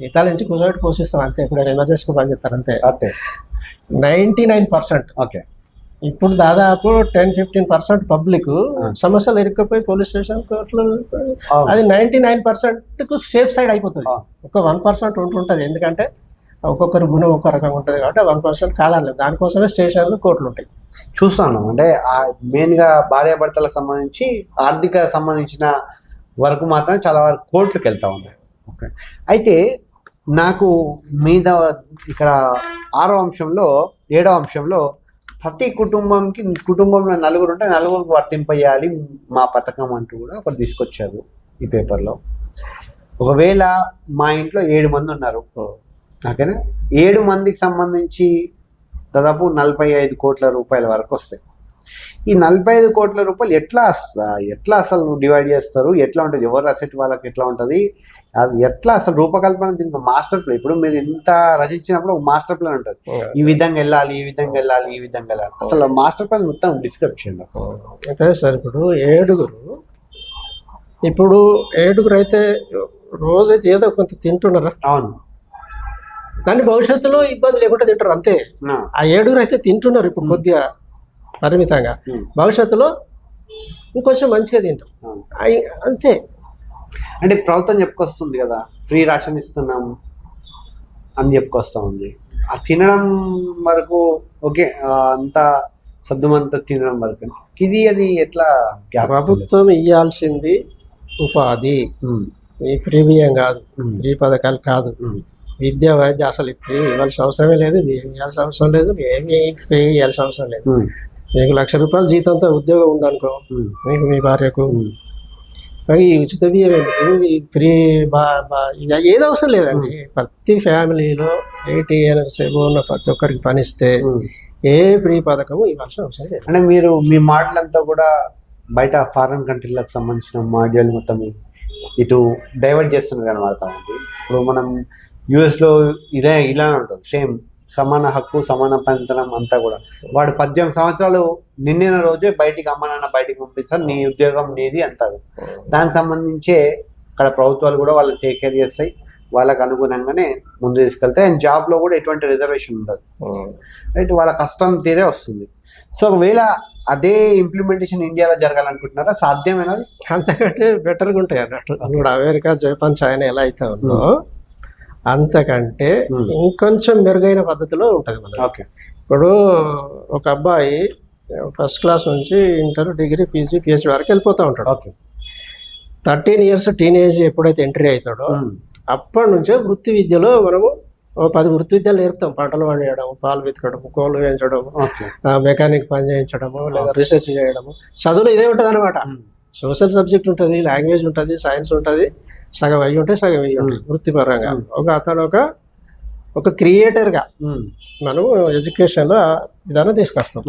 ఇతర నుంచి కూర్చోబెట్టి పోషిస్తాం అంతే. ఇప్పుడు ఎమర్జెన్సీకి పని చేస్తారు అంతే. 99%. ఓకే, ఇప్పుడు దాదాపు 10-15% పబ్లిక్ సమస్యలు ఇరుక్కుపోయి పోలీస్ స్టేషన్ కోర్టులో, అది 99%కు సేఫ్ సైడ్ అయిపోతుంది. ఒక 1% ఉంటుంటుంది, ఎందుకంటే ఒక్కొక్కరి గుణం ఒక్క రకంగా ఉంటుంది కాబట్టి 1% కాదనలేదు. దానికోసమే స్టేషన్లు కోర్టులు ఉంటాయి. చూస్తాను. అంటే మెయిన్గా భార్యాభర్తలకు సంబంధించి ఆర్థిక సంబంధించిన వరకు మాత్రం చాలా వరకు కోర్టులకు వెళ్తూ ఉన్నాయి. ఓకే, అయితే నాకు మీద ఇక్కడ 6వ అంశంలో 7వ అంశంలో ప్రతి కుటుంబంలో 4 ఉంటే 4కు వర్తింపజేయాలి మా పథకం అంటూ కూడా ఒకటి తీసుకొచ్చారు ఈ పేపర్లో. ఒకవేళ మా ఇంట్లో 7 మంది ఉన్నారు, ఓకేనా, 7 మందికి సంబంధించి దాదాపు 45 కోట్ల రూపాయల వరకు వస్తాయి. ఈ 45 కోట్ల రూపాయలు ఎట్లా అసలు డివైడ్ చేస్తారు, ఎట్లా ఉంటుంది, ఎవరు అసెట్ వాళ్ళకి ఎట్లా ఉంటుంది, అది ఎట్లా అసలు రూపకల్పన, దీనికి మాస్టర్ ప్లాన్. ఇప్పుడు మీరు ఇంత రచించినప్పుడు ఒక మాస్టర్ ప్లాన్ ఉంటుంది, ఈ విధంగా వెళ్ళాలి, ఈ విధంగా వెళ్ళాలి, ఈ విధంగా వెళ్ళాలి. అసలు మాస్టర్ ప్లాన్ మొత్తం డిస్క్రిప్షన్. అయితే సార్ ఇప్పుడు 7 అయితే రోజైతే ఏదో కొంత తింటున్నారా? అవును, కానీ భవిష్యత్తులో ఇబ్బంది లేకుండా తింటారు అంతే. ఆ 7 అయితే తింటున్నారు ఇప్పుడు కొద్దిగా పరిమితంగా, భవిష్యత్తులో ఇంకొంచెం మంచిగా తింటాం అంతే. అంటే ప్రభుత్వం చెప్పుకొస్తుంది కదా, ఫ్రీ రేషన్ ఇస్తున్నాము అని చెప్పుకొస్తా ఉంది. ఆ తినడం వరకు ఓకే, అంతా సద్దుమంతా తినడం వరకు ఇది అది ఎట్లా? ప్రభుత్వం ఇవ్వాల్సింది ఉపాధి, ఈ ప్రీమియం కాదు, ఫ్రీ పథకాలు కాదు. విద్య వైద్య అసలు ఫ్రీ ఇవ్వాల్సిన అవసరమే లేదు, మీరు ఇవ్వాల్సిన అవసరం లేదు, ఏమి ఫ్రీ ఇవ్వాల్సిన అవసరం లేదు. మీకు 1,00,000 రూపాయల జీతంతో ఉద్యోగం ఉందనుకో, మీకు మీ భార్యకు ఈ ఉచిత బియ్యం ఫ్రీ ఏది అవసరం లేదండి. ప్రతి ఫ్యామిలీలో 80 years ఉన్న ప్రతి ఒక్కరికి పనిస్తే ఏ ఫ్రీ పథకము ఇవ్వాల్సిన అవసరం లేదు. అంటే మీరు మీ మాటలంతా కూడా బయట ఫారిన్ కంట్రీలకు సంబంధించిన మాడ్యూల్ మొత్తం ఇటు డైవర్ట్ చేస్తున్నారు కనబడతా ఉంది. ఇప్పుడు మనం యుఎస్ లో ఇలా ఉంటుంది సేమ్, సమాన హక్కు సమాన పంతనం అంతా కూడా. వాడు 18 సంవత్సరాలు నిండిన రోజే బయటికి అమ్మ నాన్న బయటికి పంపిస్తారు, నీ ఉద్యోగం నీది అంటారు. దానికి సంబంధించే అక్కడ ప్రభుత్వాలు కూడా వాళ్ళు టేక్ కేర్ చేస్తాయి, వాళ్ళకు అనుగుణంగానే ముందు తీసుకెళ్తాయి. అండ్ జాబ్ లో కూడా ఎటువంటి రిజర్వేషన్ ఉండదు, రైట్, వాళ్ళ కష్టం తీరే వస్తుంది. సో ఒకవేళ అదే ఇంప్లిమెంటేషన్ ఇండియాలో జరగాలనుకుంటున్నారా? సాధ్యమేనా? అంతకంటే బెటర్గా ఉంటాయి అన్నట్టు. ఇప్పుడు అమెరికా, జపాన్, చైనా ఎలా అయితే ఉందో అంతకంటే ఇంకొంచెం మెరుగైన పద్ధతిలో ఉంటుంది మనకి. ఓకే. ఇప్పుడు ఒక అబ్బాయి ఫస్ట్ క్లాస్ నుంచి ఇంటర్, డిగ్రీ, పీజీ, పిహెచ్డి వరకు వెళ్ళిపోతూ ఉంటాడు. ఓకే. 13 ఇయర్స్ టీనేజ్ ఎప్పుడైతే ఎంట్రీ అవుతాడో అప్పటి నుంచే వృత్తి విద్యలో మనము 10 వృత్తి విద్యలు నేర్పుతాం. పంటలు పండించడం, పాలు వెతకడం, కోళ్ళు వేయించడం, మెకానిక్ పని చేయించడము, లేదా రీసెర్చ్ చేయడము. చదువులో ఇదే ఉంటుంది అనమాట. సోషల్ సబ్జెక్ట్ ఉంటుంది, లాంగ్వేజ్ ఉంటుంది, సైన్స్ ఉంటుంది, సగం అయ్యి ఉంటాయి, సగం అయ్యి ఉంటాయి వృత్తిపరంగా. అతను ఒక క్రియేటర్గా మనం ఎడ్యుకేషన్లో విధానం తీసుకొస్తాం.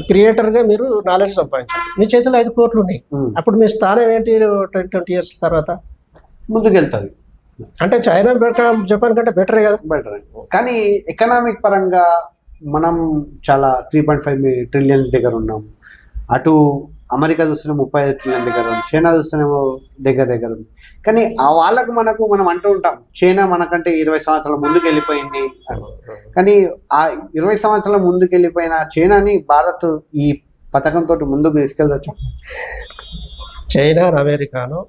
క్రియేటర్గా మీరు నాలెడ్జ్ సంపాదించాలి. మీ చేతిలో 5 కోట్లు ఉన్నాయి, అప్పుడు మీ స్థానం ఏంటి 20 years తర్వాత ముందుకెళ్తుంది. అంటే చైనా జపాన్ కంటే బెటరే కదా. బెటర్. కానీ ఎకనామిక్ పరంగా మనం చాలా 3.5 ట్రిలియన్ దగ్గర ఉన్నాం. అటు అమెరికా చూస్తేనే 35 ట్రిలియన్ దగ్గర ఉంది, చైనా చూస్తేనేమో దగ్గర ఉంది. కానీ ఆ వాళ్ళకు మనం అంటూ ఉంటాం చైనా మనకంటే 20 సంవత్సరాల ముందుకు వెళ్ళిపోయింది. కానీ ఆ 20 సంవత్సరాల ముందుకు వెళ్ళిపోయిన చైనాని భారత్ ఈ పథకంతో ముందుకు తీసుకెళ్ళచ్చు. చైనా అమెరికాను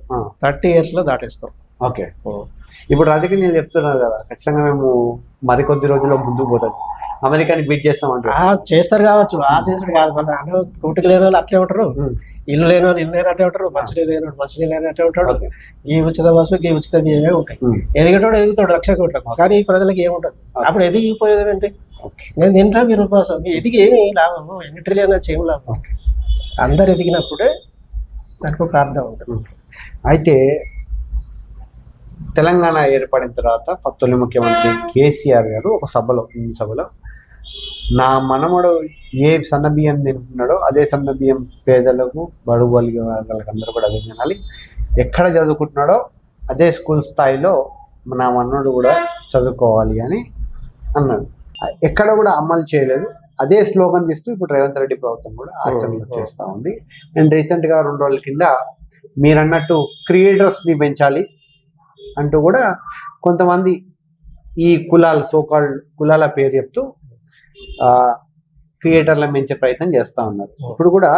30 years లో దాటేస్తాం. ఓకే. ఇప్పుడు రాజకీయ చెప్తున్నారు కదా, ఖచ్చితంగా మేము మరికొద్ది రోజుల్లో ముందుకు పోతుంది, అమెరికాని బీట్ చేస్తామంటారు. చేస్తారు కావచ్చు, చేసుడు కాదు. మన కోటికి లేని వాళ్ళు అట్లే ఉంటారు, ఇల్లు లేని వాళ్ళు ఇల్లు లేని అట్లే ఉంటారు, మంచినీళ్ళు లేని వాడు మంచినీళ్ళు లేని అట్లే ఉంటాడు. ఈ ఉచిత బస్సు, ఈ ఉచిత బియ్యమే ఉంటాయి. ఎదిగేటోడు ఎదుగుతాడు 1,00,000 కోట్లకు, కానీ ఈ ప్రజలకు ఏముంటుంది. అప్పుడు ఎదిగిపోయేది ఏంటి? నేను తింటా, మీరు ఉపవాసం, మీ ఎదిగి ఏమి లాభం, ఎన్ని ట్రిలియన్ వచ్చి ఏమి లాభం? అందరు ఎదిగినప్పుడే దానికి ఒక అర్థం ఉంటుంది. అయితే తెలంగాణ ఏర్పడిన తర్వాత తొలి ముఖ్యమంత్రి కేసీఆర్ గారు ఒక సభలో నా మనమడు ఏ సన్న బియ్యం తింటున్నాడో అదే సన్న బియ్యం పేదలకు, బడుగు వాళ్ళకి అందరూ కూడా అదే తినాలి, ఎక్కడ చదువుకుంటున్నాడో అదే స్కూల్ స్థాయిలో నా మనోడు కూడా చదువుకోవాలి అని అన్నాడు. ఎక్కడ కూడా అమలు చేయలేదు. అదే స్లోగన్ చేస్తూ ఇప్పుడు రేవంత్ రెడ్డి ప్రభుత్వం కూడా ఆచరణలో చేస్తూ ఉంది. అండ్ రీసెంట్గా 2 రోజుల కింద మీరు అన్నట్టు క్రియేటర్స్ని పెంచాలి అంటూ కూడా కొంతమంది ఈ కులాల కులాల పేరు చెప్తూ క్రియేటర్లను పెంచే ప్రయత్నం చేస్తూ ఉన్నారు. ఇప్పుడు కూడా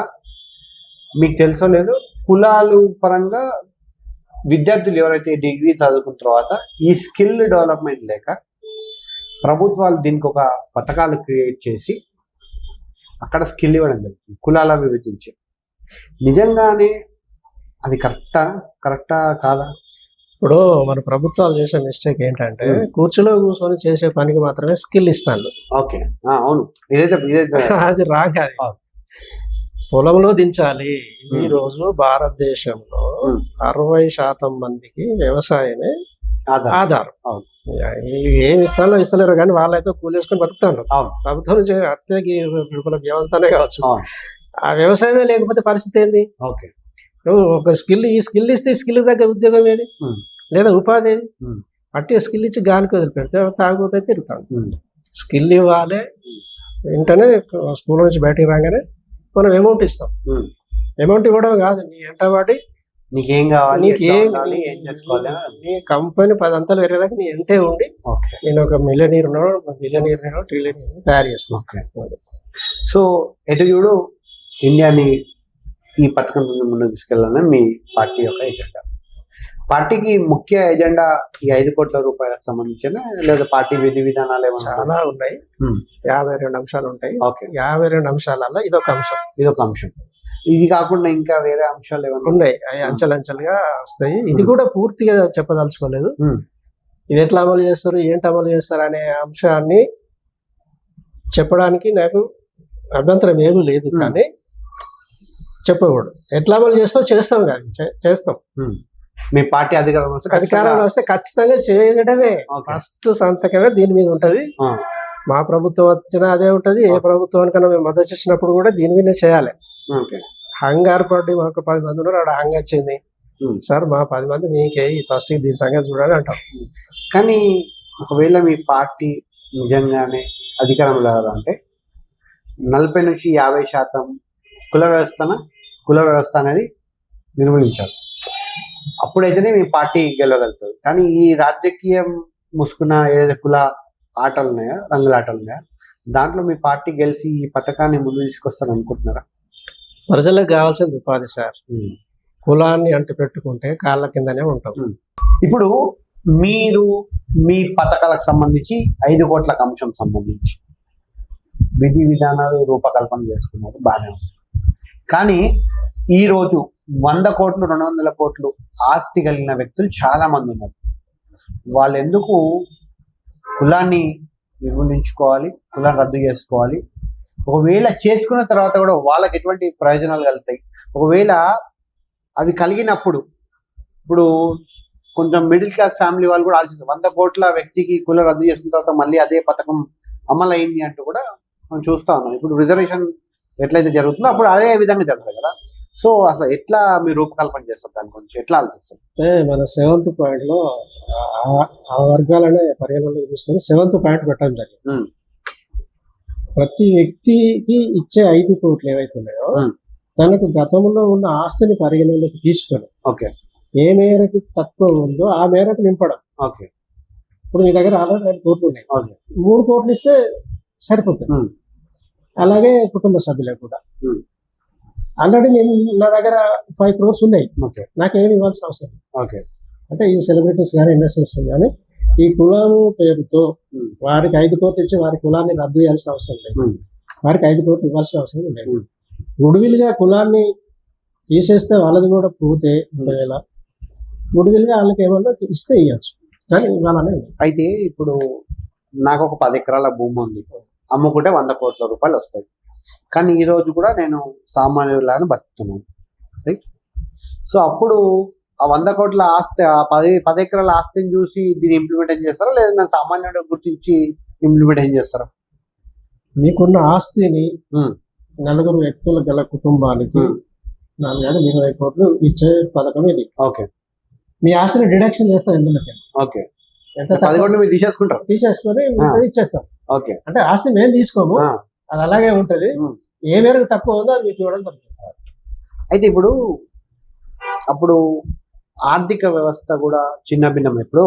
మీకు తెలుసో లేదో, కులాలు పరంగా విద్యార్థులు ఎవరైతే డిగ్రీ చదువుకున్న తర్వాత ఈ స్కిల్ డెవలప్మెంట్ లేక ప్రభుత్వాలు దీనికి ఒక పథకాలు క్రియేట్ చేసి అక్కడ స్కిల్ ఇవ్వడం జరుగుతుంది, కులాల విభజించి. నిజంగానే అది కరెక్టా కాదా? ఇప్పుడు మన ప్రభుత్వాలు చేసే మిస్టేక్ ఏంటంటే కుర్చీలో కూర్చొని చేసే పనికి మాత్రమే స్కిల్ ఇస్తాను. ఓకే, అవును, ఇదైతే అది రాక పొలంలో దించాలి. ఈ రోజు భారతదేశంలో 60% మందికి వ్యవసాయమే ఆధారం. ఏమి ఇస్తలేరు కానీ వాళ్ళైతే కూలేసుకొని బతుకుతాను. ప్రభుత్వం నుంచి అత్యకి వ్యవస్థనే కావచ్చు, ఆ వ్యవసాయమే లేకపోతే పరిస్థితి ఏంది? ఓకే, నువ్వు ఒక ఈ స్కిల్ ఇస్తే స్కిల్ దగ్గర ఉద్యోగం ఏది, లేదా ఉపాధి ఏది? అట్టి స్కిల్ ఇచ్చి గాలికి వదిలిపెడితే తాగుపోతే తిరుగుతాడు. స్కిల్ ఇవ్వాలి. వెంటనే స్కూల్ నుంచి బయటకు రాగానే మనం అమౌంట్ ఇస్తాం. అమౌంట్ ఇవ్వడం కాదు, నీ ఎంటబడి నీకేం కావాలి, నీ కంపెనీ 10 అంతలు పెరిగేదాకా నీ ఎంటే ఉండి నేను ఒక మిలియనీర్ ట్రిలియన్ తయారు చేస్తాను. సో ఎటు చూడు ఇండియాని ఈ పథకం ముందుకు తీసుకెళ్ళాలని మీ పార్టీ యొక్క ఎజెండా. పార్టీకి ముఖ్య ఎజెండా ఈ 5 కోట్ల రూపాయలకు సంబంధించిన లేదా పార్టీ విధి విధానాలు ఏమైనా? చాలా ఉన్నాయి, 52 అంశాలు ఉంటాయి. ఓకే, 52 అంశాలలో ఇదొక అంశం. ఇది కాకుండా ఇంకా వేరే అంశాలు ఏమైనా ఉన్నాయి? అవి అంచెలంచెలుగా వస్తాయి. ఇది కూడా పూర్తిగా చెప్పదలుచుకోలేదు. ఇది ఎట్లా అమలు చేస్తారు, ఏంటి అమలు చేస్తారు అనే అంశాన్ని చెప్పడానికి నాకు అభ్యంతరం ఏమీ లేదు. కానీ చెప్పకూడదు. ఎట్లా అమలు చేస్తాం కానీ చేస్తాం. మీ పార్టీ అధికారంలో వస్తే ఖచ్చితంగా చేయడమే ఫస్ట్ సంతకమే దీని మీద ఉంటది. మా ప్రభుత్వం వచ్చినా అదే ఉంటది. ఏ ప్రభుత్వానికన్నా మేము మద్దతు ఇచ్చినప్పుడు కూడా దీని మీద చేయాలి. హంగారు పడి మాకు 10 మంది ఉన్నారు, ఆడ హంగ వచ్చింది, సార్ మా 10 మంది మీకే ఫస్ట్ దీని సంగతి చూడాలి అంటాం. కానీ ఒకవేళ మీ పార్టీ నిజంగానే అధికారంలో అంటే 40 నుంచి 50% కుల వ్యవస్థ అనేది నిర్మూలించాలి. అప్పుడైతేనే మీ పార్టీ గెలవగలుగుతుంది. కానీ ఈ రాజకీయం ముసుకున్న ఏదైతే కుల ఆటలు ఉన్నాయో, రంగుల ఆటలు ఉన్నాయో, దాంట్లో మీ పార్టీ గెలిచి ఈ పథకాన్ని ముందు తీసుకొస్తారు అనుకుంటున్నారా? ప్రజలకు కావాల్సింది ఉపాధి సార్. కులాన్ని అంటి పెట్టుకుంటే కాళ్ళ కిందనే ఉంటాం. ఇప్పుడు మీరు మీ పథకాలకు సంబంధించి 5 కోట్ల అంశం సంబంధించి విధి విధానాలు రూపకల్పన చేసుకున్నారు, బాగానే ఉంది. కానీ ఈరోజు 100 కోట్లు 200 కోట్లు ఆస్తి కలిగిన వ్యక్తులు చాలా మంది ఉన్నారు. వాళ్ళు ఎందుకు కులాన్ని నిర్మూలించుకోవాలి, కులాన్ని రద్దు చేసుకోవాలి? ఒకవేళ చేసుకున్న తర్వాత కూడా వాళ్ళకి ఎటువంటి ప్రయోజనాలు కలుగుతాయి? ఒకవేళ అవి కలిగినప్పుడు ఇప్పుడు కొంచెం మిడిల్ క్లాస్ ఫ్యామిలీ వాళ్ళు కూడా ఆలోచిస్తారు, 100 కోట్ల వ్యక్తికి కుల రద్దు చేసిన తర్వాత మళ్ళీ అదే పథకం అమలు అయింది అంటూ కూడా మనం చూస్తా ఉన్నాం. ఇప్పుడు రిజర్వేషన్ ఎట్లయితే జరుగుతుందో అప్పుడు అదే విధంగా జరుగుతుంది కదా. సో అసలు ఎట్లా మీరు రూపకల్పన చేస్తారు, దాని గురించి ఎట్లా ఆలోచిస్తారు? అంటే మన 7th పాయింట్ లో ఆ వర్గాలనే పరిగణనలోకి తీసుకొని 7th పాయింట్ పెట్టడం జరిగింది. ప్రతి వ్యక్తికి ఇచ్చే 5 కోట్లు ఏవైతే ఉన్నాయో తనకు గతంలో ఉన్న ఆస్తిని పరిగణనలోకి తీసుకొని ఏ మేరకు తక్కువ ఉందో ఆ మేరకు నింపడం. ఇప్పుడు మీ దగ్గర ఆల్రెడీ 2 కోట్లు ఉన్నాయి, 3 కోట్లు ఇస్తే సరిపోతుంది. అలాగే కుటుంబ సభ్యులకు కూడా ఆల్రెడీ నేను నా దగ్గర 5 crores ఉన్నాయి, నాకేమి ఇవ్వాల్సిన అవసరం. అంటే ఈ సెలబ్రిటీస్ కానీ ఇండస్ట్రీస్ కానీ ఈ కులం పేరుతో వారికి 5 కోట్లు ఇచ్చి వారి కులాన్ని రద్దు చేయాల్సిన అవసరం లేదు, వారికి 5 కోట్లు ఇవ్వాల్సిన అవసరం లేదు. గుడివిలుగా కులాన్ని తీసేస్తే వాళ్ళది కూడా పోతే గుడివిలుగా వాళ్ళకి ఏమన్నా ఇస్తే ఇవ్వచ్చు, కానీ ఇవ్వాలనే. అయితే ఇప్పుడు నాకు ఒక 10 ఎకరాల భూమి ఉంది, అమ్ముకుంటే 100 కోట్ల రూపాయలు వస్తాయి. కానీ ఈ రోజు కూడా నేను సామాన్యులాగా బతుకుతున్నాను, రైట్? సో అప్పుడు ఆ 100 కోట్ల ఆస్తి, ఆ 10 ఎకరాల ఆస్తిని చూసి దీన్ని ఇంప్లిమెంట్ ఏం చేస్తారా, లేదా నేను సామాన్యుడు గుర్తించి ఇంప్లిమెంట్ ఏం చేస్తారా? మీకున్న ఆస్తిని 4 వ్యక్తుల గల కుటుంబానికి 420 కోట్లు ఇచ్చే పథకం ఇది. మీ ఆస్తిని డిడక్షన్ చేస్తారు ఎందుకంటే ఎంత 10 కోట్లు మీరు తీసేసుకుంటారు, తీసేసుకొని ఇచ్చేస్తాం. అంటే ఆస్తి మేము తీసుకోము, అది అలాగే ఉంటది. ఏ మేరకు తక్కువ ఉందో అది మీకు ఇవ్వడం జరుగుతుంది. అయితే ఇప్పుడు అప్పుడు ఆర్థిక వ్యవస్థ కూడా చిన్న భిన్నం. ఇప్పుడు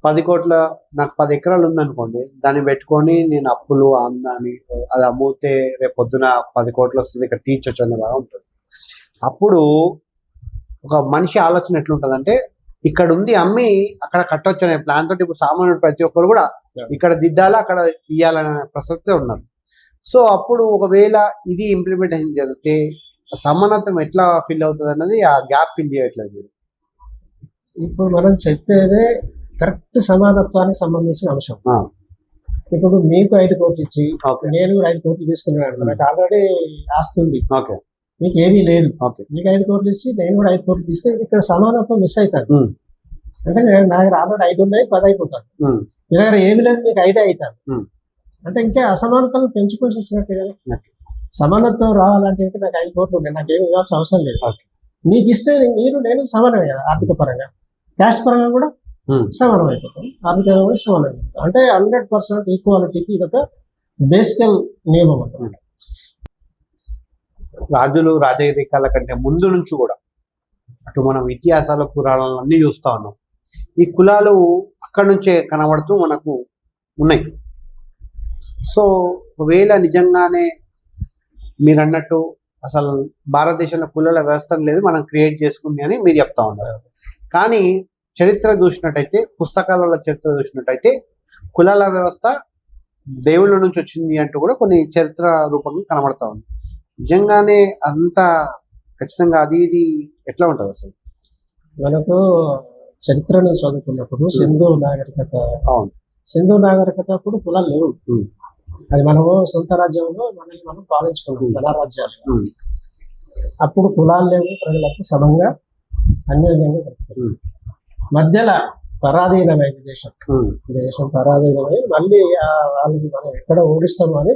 10 కోట్ల నాకు 10 ఎకరాలు ఉందనుకోండి, దాన్ని పెట్టుకొని నేను అప్పులు అని అది అమ్మితే రేపు పొద్దున 10 కోట్లు వస్తుంది, ఇక్కడ తీర్చొచ్చు అనే బాగా ఉంటుంది. అప్పుడు ఒక మనిషి ఆలోచన ఎట్లుంటుంది అంటే, ఇక్కడ ఉంది అమ్మి అక్కడ కట్టొచ్చు అనే ప్లాన్ తోటి ఇప్పుడు సామాన్యుడు ప్రతి ఒక్కరు కూడా ఇక్కడ దిద్దాలా అక్కడ తీయాలనే ప్రసక్తే ఉన్నారు. సో అప్పుడు ఒకవేళ ఇది ఇంప్లిమెంటేషన్ జరిగితే సమానత్వం ఎట్లా ఫిల్ అవుతుంది అన్నది ఆ గ్యాప్ ఫిల్ చేయట్లేదు. ఇప్పుడు మనం చెప్పేదే కరెక్ట్ సమానత్వానికి సంబంధించిన అంశం. ఇప్పుడు మీకు 5 కోట్లు ఇచ్చి నేను కూడా 5 కోట్లు తీసుకున్నాను, నాకు ఆల్రెడీ ఆస్తుంది, మీకు ఏమీ లేదు. మీకు 5 కోట్లు ఇచ్చి నేను కూడా 5 కోట్లు తీస్తే ఇక్కడ సమానత్వం మిస్ అవుతాను. అంటే నా దగ్గర ఆల్రెడీ 5 ఉన్నాయి, 10 అయిపోతాను. మీ దగ్గర ఏమి లేదు, మీకు 5 అవుతాను. అంటే ఇంకా అసమానతలు పెంచుకొని ఇచ్చినట్టే కదా. సమానత్వం రావాలంటే నాకు 5 కోట్లు ఉన్నాయి, నాకు ఏమి ఇవ్వాల్సిన అవసరం లేదు. మీకు ఇస్తే మీరు నేను సమానమే కదా, ఆర్థిక పరంగా క్యాస్ట్ పరంగా కూడా సమానం అయిపోతాం, ఆర్థికంగా కూడా సమానం అయిపోతాం. అంటే 100% ఈక్వాలిటీకి ఇది ఒక బేసికల్ నియమం అన్నమాట. రాజులు రాజరికాల కంటే ముందు నుంచి కూడా అటు మనం ఇతిహాసాల పురాణాలు అన్నీ చూస్తా ఉన్నాం. ఈ కులాలు అక్కడి నుంచే కనబడుతూ మనకు ఉన్నాయి. సో ఒకవేళ నిజంగానే మీరు అన్నట్టు అసలు భారతదేశంలో కులాల వ్యవస్థ లేదు, మనం క్రియేట్ చేసుకుంది అని మీరు చెప్తా ఉన్నారు. కానీ చరిత్ర చూసినట్టయితే, పుస్తకాలలో చరిత్ర చూసినట్టయితే కులాల వ్యవస్థ దేవుళ్ళ నుంచి వచ్చింది అంటూ కూడా కొన్ని చరిత్ర రూపంగా కనబడతా ఉంది. నిజంగానే అంత ఖచ్చితంగా అది ఇది ఎట్లా ఉంటుంది అసలు? మనకు చరిత్రను చదువుకున్నప్పుడు సింధు నాగరికత, సింధు నాగరికత అప్పుడు కులాలు లేవు. అది మనము సొంత రాజ్యంలో మనల్ని మనం పాలించుకున్నాం, ధనరాజ్యాలు. అప్పుడు కులాలు లేవు, ప్రజలకు సమంగా అన్యోన్యంగా బ్రతుకుతారు. మధ్యలో పరాధీనమైంది దేశం పరాధీనమై మళ్ళీ వాళ్ళకి మనం ఎక్కడ ఓడిస్తాము అని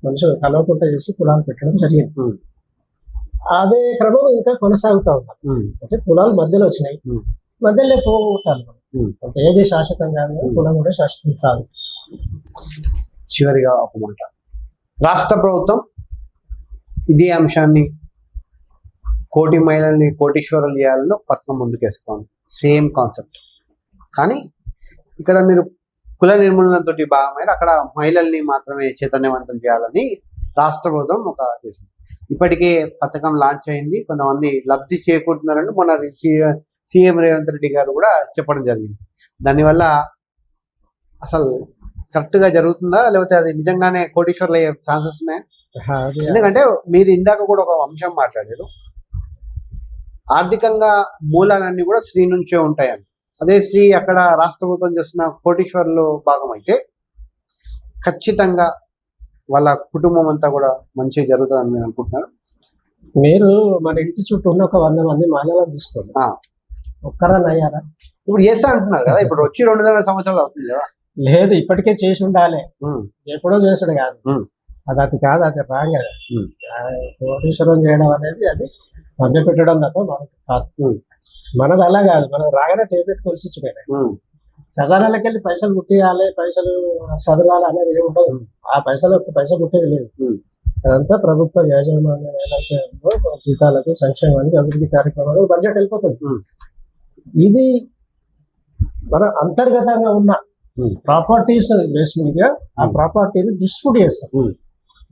మనుషులు కలవకుండా చేసి కులాలు పెట్టడం జరిగింది. అదే క్రమం ఇంకా కొనసాగుతా ఉన్నారు. అంటే కులాలు మధ్యలో వచ్చినాయి, మధ్యలో పోగొట్టాలి మనం. అంటే ఏది శాశ్వతం కాదు, కులం కూడా శాశ్వతం కాదు. చివరిగా ఒక మాట, రాష్ట్ర ప్రభుత్వం ఇదే అంశాన్ని కోటి మహిళల్ని కోటీశ్వరులు చేయాలని ఒక పథకం ముందుకేసుకోండి, సేమ్ కాన్సెప్ట్. కానీ ఇక్కడ మీరు కుల నిర్మూలనతో భాగమైన అక్కడ మహిళల్ని మాత్రమే చైతన్యవంతం చేయాలని రాష్ట్ర ప్రభుత్వం ఒక చేసింది. ఇప్పటికే పథకం లాంచ్ అయింది, కొంతమంది లబ్ధి చేకూరుతున్నారని మొన్న సీఎం రేవంత్ రెడ్డి గారు కూడా చెప్పడం జరిగింది. దానివల్ల అసలు కరెక్ట్గా జరుగుతుందా, లేకపోతే అది నిజంగానే కోటీశ్వర్లు అయ్యే ఛాన్సెస్ ఉన్నాయా? ఎందుకంటే మీరు ఇందాక కూడా ఒక అంశం మాట్లాడారు, ఆర్థికంగా మూలాలన్నీ కూడా స్త్రీ నుంచే ఉంటాయని. అదే స్త్రీ అక్కడ రాష్ట్ర ప్రభుత్వం చేస్తున్న కోటీశ్వర్లు భాగం అయితే ఖచ్చితంగా వాళ్ళ కుటుంబం అంతా కూడా మంచిగా జరుగుతుందని నేను అనుకుంటున్నాను. మీరు మన ఇంటి చుట్టూ ఉన్న ఒక 100 మంది మహిళలను తీసుకోండి, ఒక్కరని అయ్యారా? ఇప్పుడు చేస్తా అంటున్నారు కదా, ఇప్పుడు వచ్చి 200 సంవత్సరాలు అవుతుంది కదా. లేదు, ఇప్పటికే చేసి ఉండాలి, ఎప్పుడో చేసుడు కాదు. అది కాదు, అది రాంగ్. అది కోటీశ్వరం చేయడం అనేది అది మధ్య పెట్టడం తప్ప మనకు కాదు. మనది అలా కాదు, మనది రాగానే టేబెట్ కొలిసిచ్చుకోవాలి. ఖజానాలకు వెళ్ళి పైసలు పుట్టియాలి, పైసలు చదవాలి అనేది ఏమి ఉండదు. ఆ పైసలు పుట్టేది లేదు. అదంతా ప్రభుత్వ యాజమాన్యం ఏదైతే ఉందో జీతాలకు, సంక్షేమానికి, అభివృద్ధి కార్యక్రమాలు బడ్జెట్ వెళ్ళిపోతుంది. ఇది మన అంతర్గతంగా ఉన్న ప్రాపర్టీస్ బేస్ మీద ఆ ప్రాపర్టీని డిస్ట్రిబ్యూట్ చేస్తాం.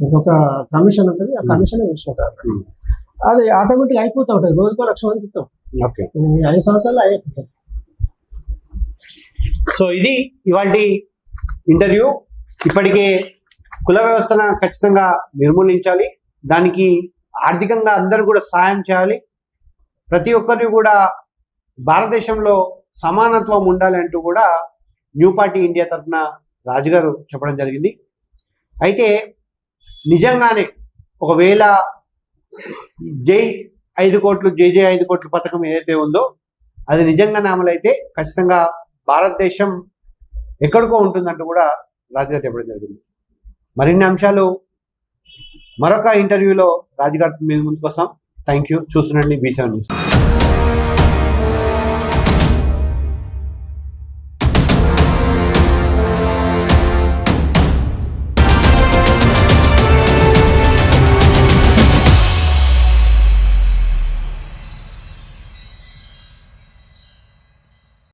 ఇంకొక కమిషన్ ఉంటుంది, ఆ కమిషన్ చూసుకుంటారు. అది ఆటోమేటిక్ అయిపోతూ ఉంటుంది. రోజుకో 1,00,000 మందికి ఇస్తాం, 5 సంవత్సరాలు అయిపోతుంది. సో ఇది ఇవాళ ఇంటర్వ్యూ. ఇప్పటికే కుల వ్యవస్థను ఖచ్చితంగా నిర్మూలించాలి, దానికి ఆర్థికంగా అందరూ కూడా సాయం చేయాలి, ప్రతి ఒక్కరిని కూడా భారతదేశంలో సమానత్వం ఉండాలి అంటూ కూడా న్యూ పార్టీ ఇండియా తరఫున రాజుగారు చెప్పడం జరిగింది. అయితే నిజంగానే ఒకవేళ జై 5 కోట్లు జై 5 కోట్ల పథకం ఏదైతే ఉందో అది నిజంగానే అమలైతే ఖచ్చితంగా భారతదేశం ఎక్కడికో ఉంటుందంటూ కూడా రాజుగారు చెప్పడం జరిగింది. మరిన్ని అంశాలు మరొక ఇంటర్వ్యూలో రాజుగారి ముందుకు వస్తాం. Thank you. చూస్తుండండి B7 న్యూస్.